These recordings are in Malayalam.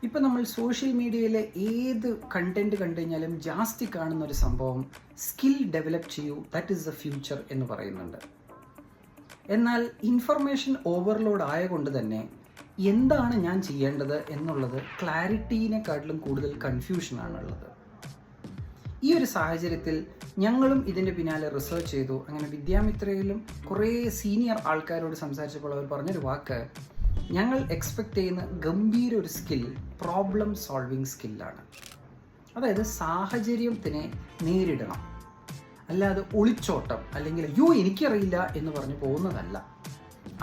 ഇപ്പം നമ്മൾ സോഷ്യൽ മീഡിയയിലെ ഏത് കണ്ടന്റ് കണ്ടു കഴിഞ്ഞാലും ജാസ്തി കാണുന്ന ഒരു സംഭവം സ്കിൽ ഡെവലപ്പ് ചെയ്യൂ, ദാറ്റ് ഈസ് ദ ഫ്യൂച്ചർ എന്ന് പറയുന്നുണ്ട്. എന്നാൽ ഇൻഫർമേഷൻ ഓവർലോഡ് ആയതുകൊണ്ട് തന്നെ എന്താണ് ഞാൻ ചെയ്യേണ്ടത് എന്നുള്ളത് ക്ലാരിറ്റീനെക്കാട്ടിലും കൂടുതൽ കൺഫ്യൂഷനാണുള്ളത്. ഈ ഒരു സാഹചര്യത്തിൽ ഞങ്ങളും ഇതിൻ്റെ പിന്നാലെ റിസർച്ച് ചെയ്തു. അങ്ങനെ വിദ്യാമിത്രയിലും കുറേ സീനിയർ ആൾക്കാരോട് സംസാരിച്ചപ്പോൾ അവർ പറഞ്ഞൊരു വാക്ക്, ഞങ്ങൾ എക്സ്പെക്റ്റ് ചെയ്യുന്ന ഗംഭീര ഒരു സ്കിൽ പ്രോബ്ലം സോൾവിങ് സ്കില്ലാണ്. അതായത് സാഹചര്യത്തിനെ നേരിടണം, അല്ലാതെ ഒളിച്ചോട്ടം അല്ലെങ്കിൽ അയ്യോ എനിക്കറിയില്ല എന്ന് പറഞ്ഞു പോകുന്നതല്ല.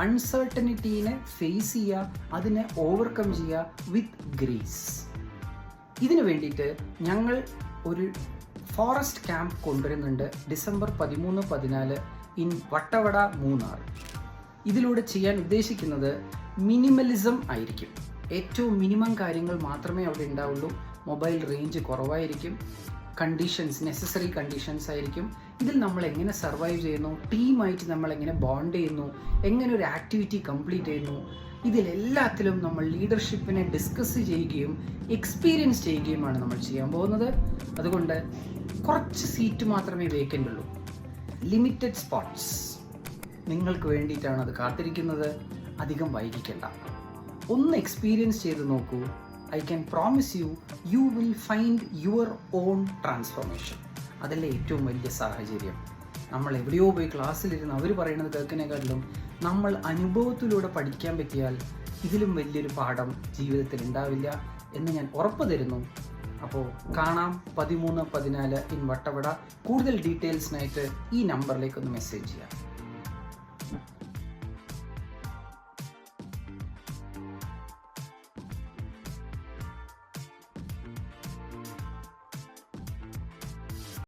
അൺസർട്ടനിറ്റീനെ ഫേസ് ചെയ്യുക, അതിനെ ഓവർകം ചെയ്യുക വിത്ത് ഗ്രേസ്. ഇതിനു വേണ്ടിയിട്ട് ഞങ്ങൾ ഒരു ഫോറസ്റ്റ് ക്യാമ്പ് കൊണ്ടുവരുന്നുണ്ട് ഡിസംബർ 13-14 ഇൻ വട്ടവട, മൂന്നാർ. ഇതിലൂടെ ചെയ്യാൻ ഉദ്ദേശിക്കുന്നത് മിനിമലിസം ആയിരിക്കും. ഏറ്റവും മിനിമം കാര്യങ്ങൾ മാത്രമേ അവിടെ ഉണ്ടാവുള്ളൂ. മൊബൈൽ റേഞ്ച് കുറവായിരിക്കും. നെസസറി കണ്ടീഷൻസ് ആയിരിക്കും. ഇതിൽ നമ്മൾ എങ്ങനെ സർവൈവ് ചെയ്യുന്നു, ടീമായിട്ട് നമ്മൾ എങ്ങനെ ബോണ്ട് ചെയ്യുന്നു, എങ്ങനെ ഒരു ആക്ടിവിറ്റി കംപ്ലീറ്റ് ചെയ്യുന്നു, ഇതിലെല്ലാത്തിലും നമ്മൾ ലീഡർഷിപ്പിനെ ഡിസ്കസ് ചെയ്യുകയും എക്സ്പീരിയൻസ് ചെയ്യുകയുമാണ് നമ്മൾ ചെയ്യാൻ പോകുന്നത്. അതുകൊണ്ട് കുറച്ച് സീറ്റ് മാത്രമേ വേക്കൻ്റ് ഉള്ളൂ, ലിമിറ്റഡ് സ്പോട്ട്സ്. നിങ്ങൾക്ക് വേണ്ടിയിട്ടാണ് അത് കാത്തിരിക്കുന്നത്. അധികം വൈകിക്കണ്ട, ഒന്ന് എക്സ്പീരിയൻസ് ചെയ്ത് നോക്കൂ. I can promise U, you will find your own transformation. അതല്ലേ ഏറ്റവും വലിയ സാഹചര്യം. നമ്മൾ എവിടെയോ പോയി ക്ലാസ്സിലിരുന്ന് അവർ പറയുന്നത് കേൾക്കുന്നതിനെക്കാട്ടിലും നമ്മൾ അനുഭവത്തിലൂടെ പഠിക്കാൻ പറ്റിയാൽ ഇതിലും വലിയൊരു പാഠം ജീവിതത്തിൽ ഉണ്ടാവില്ല എന്ന് ഞാൻ ഉറപ്പ് തരുന്നു. അപ്പോൾ കാണാം 13-14 ഇൻ വട്ടവട. കൂടുതൽ ഡീറ്റെയിൽസിനായിട്ട് ഈ നമ്പറിലേക്കൊന്ന് മെസ്സേജ് ചെയ്യാം.